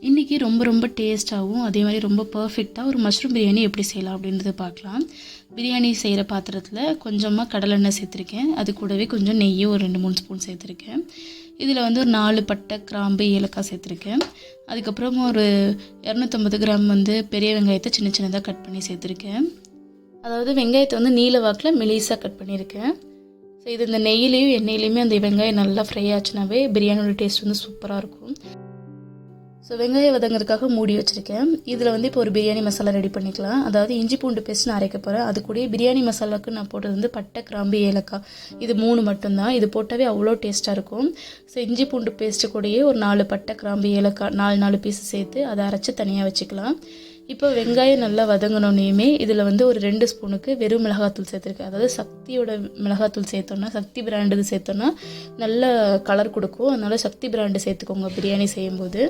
இன்றைக்கி ரொம்ப டேஸ்ட்டாகவும் அதே மாதிரி ரொம்ப பர்ஃபெக்டாக ஒரு மஷ்ரூம் பிரியாணி எப்படி செய்யலாம் அப்படின்றத பார்க்கலாம். பிரியாணி செய்கிற பாத்திரத்தில் கொஞ்சமாக கடலெண்ணெய் சேர்த்துருக்கேன். அது கூடவே கொஞ்சம் நெய்யும் ஒரு 2-3 ஸ்பூன் சேர்த்துருக்கேன். இதில் வந்து ஒரு 4 பட்டை, கிராம்பு, ஏலக்காய் சேர்த்துருக்கேன். அதுக்கப்புறம் ஒரு 250 கிராம் வந்து பெரிய வெங்காயத்தை சின்ன சின்னதாக கட் பண்ணி சேர்த்துருக்கேன். அதாவது வெங்காயத்தை வந்து நீல வாக்கில் மெலிசாக கட் பண்ணியிருக்கேன். ஸோ இது இந்த நெய்யிலையும் எண்ணெயிலையுமே அந்த வெங்காயம் நல்லா ஃப்ரை ஆச்சுனாவே பிரியாணியோட டேஸ்ட் வந்து சூப்பராக இருக்கும். ஸோ வெங்காயம் வதங்கிறதுக்காக மூடி வச்சுருக்கேன். இதில் வந்து இப்போ ஒரு பிரியாணி மசாலா ரெடி பண்ணிக்கலாம். அதாவது இஞ்சி பூண்டு பேஸ்ட் நான் அரைக்க போகிறேன். அது கூட பிரியாணி மசாலாவுக்கு நான் போட்டது வந்து பட்டை, கிராம்பு, ஏலக்காய் இது 3 மட்டும்தான். இது போட்டாவே அவ்வளோ டேஸ்ட்டாக இருக்கும். ஸோ இஞ்சி பூண்டு பேஸ்ட்டு கூடயே ஒரு 4 பட்டை, கிராம்பு, ஏலக்காய் 4 பீஸ் சேர்த்து அதை அரைச்சி தனியாக வச்சுக்கலாம். இப்போ வெங்காயம் நல்லா வதங்கினோன்னையுமே இதில் வந்து ஒரு 2 ஸ்பூனுக்கு வெறும் மிளகாத்தூள் சேர்த்துருக்கேன். அதாவது சக்தியோட மிளகாத்தூள் சேர்த்தோன்னா, சக்தி பிராண்டு சேர்த்தோன்னா நல்ல கலர் கொடுக்கும். அதனால் சக்தி பிராண்டு சேர்த்துக்கோங்க பிரியாணி செய்யும்போது.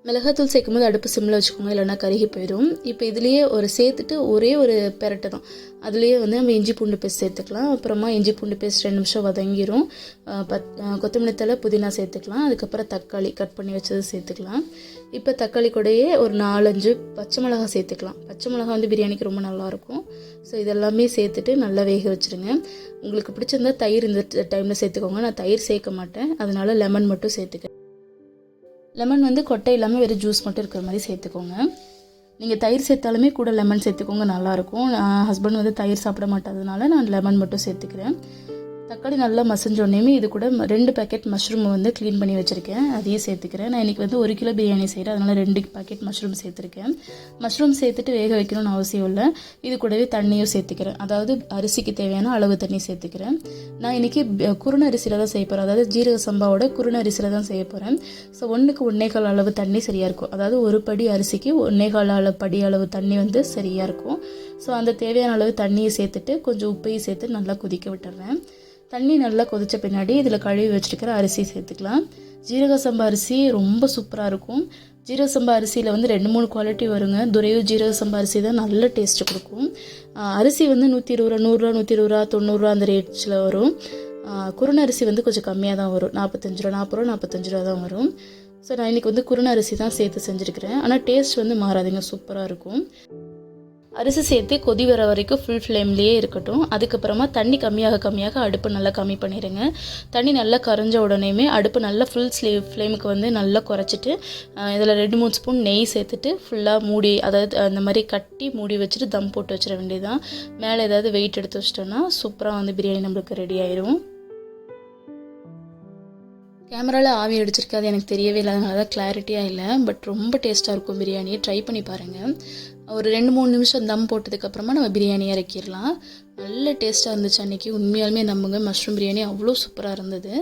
மிளகாத்தூள் சேர்க்கும் போது அடுப்பு சிம்மில் வச்சுக்கோங்க, இல்லைனா கருகி போயிடும். இப்போ இதுலேயே சேர்த்துட்டு ஒரே ஒரு பெரட்டு தான், அதுலேயே வந்து நம்ம இஞ்சி பூண்டு பேஸ்ட் சேர்த்துக்கலாம். அப்புறமா இஞ்சி பூண்டு பேஸ்ட் 2 நிமிஷம் வதங்கிடும். கொத்தமல்லி தழை, புதினா சேர்த்துக்கலாம். அதுக்கப்புறம் தக்காளி கட் பண்ணி வச்சது சேர்த்துக்கலாம். இப்போ தக்காளி கூடயே ஒரு 4-5 பச்சை மிளகா சேர்த்துக்கலாம். பச்சை மிளகா வந்து பிரியாணிக்கு ரொம்ப நல்லாயிருக்கும். ஸோ இதெல்லாமே சேர்த்துட்டு நல்லா வேக வச்சுருங்க. உங்களுக்கு பிடிச்சிருந்தா தயிர் இந்த டைமில் சேர்த்துக்கோங்க. நான் தயிர் சேர்க்க மாட்டேன், அதனால லெமன் மட்டும் சேர்த்துக்கிறேன். லெமன் வந்து கொட்டை இல்லாமல் வெறும் ஜூஸ் மட்டும் இருக்கிற மாதிரி சேர்த்துக்கோங்க. நீங்கள் தயிர் சேர்த்தாலுமே கூட லெமன் சேர்த்துக்கோங்க, நல்லாயிருக்கும். ஹஸ்பண்ட் வந்து தயிர் சாப்பிட மாட்டதுனால நான் லெமன் மட்டும் சேர்த்துக்கிறேன். தக்காளி நல்லா மசிஞ்சோடனேயுமே இது கூட 2 பேக்கெட் மஷ்ரூம் வந்து க்ளீன் பண்ணி வச்சுருக்கேன், அதையும் சேர்த்துக்கிறேன். நான் இன்றைக்கி வந்து 1 கிலோ பிரியாணி செய்கிறேன், அதனால் 2 பேக்கெட் மஷ்ரூம் சேர்த்துருக்கேன். மஷ்ரூம் சேர்த்துட்டு வேக வைக்கணும்னு அவசியம் இல்லை. இது கூடவே தண்ணியும் சேர்த்துக்கிறேன். அதாவது அரிசிக்கு தேவையான அளவு தண்ணி சேர்த்துக்கிறேன். நான் இன்றைக்கி குருண அரிசியில் தான் செய்ய போகிறேன். அதாவது ஜீரக சம்பாவோட குருண அரிசியில் தான் செய்ய போகிறேன். ஸோ 1க்கு 1.25 அளவு தண்ணி சரியாக இருக்கும். அதாவது ஒரு படி அரிசிக்கு 1.25 படி அளவு தண்ணி வந்து சரியாக இருக்கும். ஸோ அந்த தேவையான அளவு தண்ணியை சேர்த்துட்டு கொஞ்சம் உப்பையும் சேர்த்து நல்லா கொதிக்க விட்டுறேன். தண்ணி நல்லா கொதித்த பின்னாடி இதில் கழுவி வச்சுருக்கிற அரிசி சேர்த்துக்கலாம். ஜீரக சம்பா அரிசி ரொம்ப சூப்பராக இருக்கும். ஜீரக சம்பா அரிசியில் வந்து 2-3 குவாலிட்டி வருங்க. துரையூர் ஜீரக சம்பா அரிசி தான் நல்ல டேஸ்ட்டு கொடுக்கும். அரிசி வந்து 120 ரூபா, 100 ரூபா, 120 ரூபா, 90 ரூபா அந்த ரேட்ஸில் வரும். குருண அரிசி வந்து கொஞ்சம் கம்மியாக தான் வரும், 45 ரூபா, 40 ரூபா, 45 ரூபா தான் வரும். ஸோ நான் இன்றைக்கி வந்து குருண அரிசி தான் சேர்த்து செஞ்சுருக்கிறேன். ஆனால் டேஸ்ட் வந்து மாறாதுங்க, சூப்பராக இருக்கும். அரிசி சேர்த்து கொதி வர வரைக்கும் ஃபுல் ஃப்ளேம்லேயே இருக்கட்டும். அதுக்கப்புறமா தண்ணி கம்மியாக அடுப்பு நல்லா கம்மி பண்ணிடுங்க. தண்ணி நல்லா கரைஞ்ச உடனேயுமே அடுப்பு நல்லா ஃபுல் ஃப்ளேமுக்கு வந்து நல்லா குறைச்சிட்டு இதில் 2-3 ஸ்பூன் நெய் சேர்த்துட்டு ஃபுல்லாக மூடி, அதாவது அந்த மாதிரி கட்டி மூடி வச்சுட்டு தம் போட்டு வச்சிட வேண்டியதுதான். மேலே ஏதாவது வெயிட் எடுத்து வச்சிட்டோன்னா சூப்பராக வந்து பிரியாணி நம்மளுக்கு ரெடி ஆயிரும். கேமராவில் ஆவி அடிச்சிருக்காது, எனக்கு தெரியவே இல்லை, அதனால தான் கிளாரிட்டியாக இல்லை. பட் ரொம்ப டேஸ்ட்டாக இருக்கும் பிரியாணி, ட்ரை பண்ணி பாருங்கள். ஒரு 2-3 நிமிஷம் தம் போட்டதுக்கப்புறமா நம்ம பிரியாணி இறக்கிடலாம். நல்ல டேஸ்ட்டாக இருந்துச்சு அன்றைக்கி, உண்மையாலுமே நம்புங்க. மஷ்ரூம் பிரியாணி அவ்வளோ சூப்பராக இருந்தது.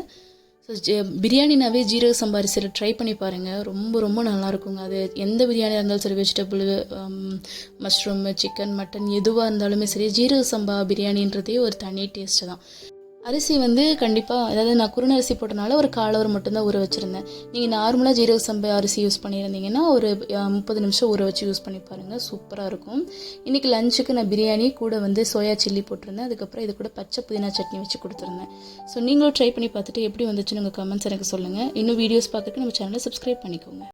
ஸோ பிரியாணினாவே ஜீரக சம்பா அரிசியில் ட்ரை பண்ணி பாருங்கள், ரொம்ப நல்லாயிருக்குங்க. அது எந்த பிரியாணியாக இருந்தாலும் சரி, வெஜிடபிள், மஷ்ரூம், சிக்கன், மட்டன் எதுவாக இருந்தாலுமே சரி, ஜீரக சம்பா பிரியாணின்றதே ஒரு தனி டேஸ்ட்டு தான். அரிசி வந்து கண்டிப்பாக, அதாவது நான் குருண அரிசி போட்டனால ஒரு 1/4 ஹவர் மட்டும்தான் ஊற வச்சுருந்தேன். நீங்கள் நார்மலாக ஜீரக சம்பா அரிசி யூஸ் பண்ணியிருந்தீங்கன்னா ஒரு 30 நிமிஷம் ஊற வச்சு யூஸ் பண்ணி பாருங்கள், சூப்பராக இருக்கும். இன்றைக்கி லஞ்சுக்கு நான் பிரியாணி கூட வந்து சோயா சில்லி போட்டிருந்தேன். அதுக்கப்புறம் இது கூட பச்சை புதினா சட்னி வச்சு கொடுத்துருந்தேன். ஸோ நீங்களும் ட்ரை பண்ணி பார்த்துட்டு எப்படி வந்துச்சுன்னு உங்கள் கமெண்ட்ஸ் எனக்கு சொல்லுங்கள். இன்னும் வீடியோஸ் பார்க்குறதுக்கு நம்ம சேனலை சப்ஸ்கிரைப் பண்ணிக்கோங்க.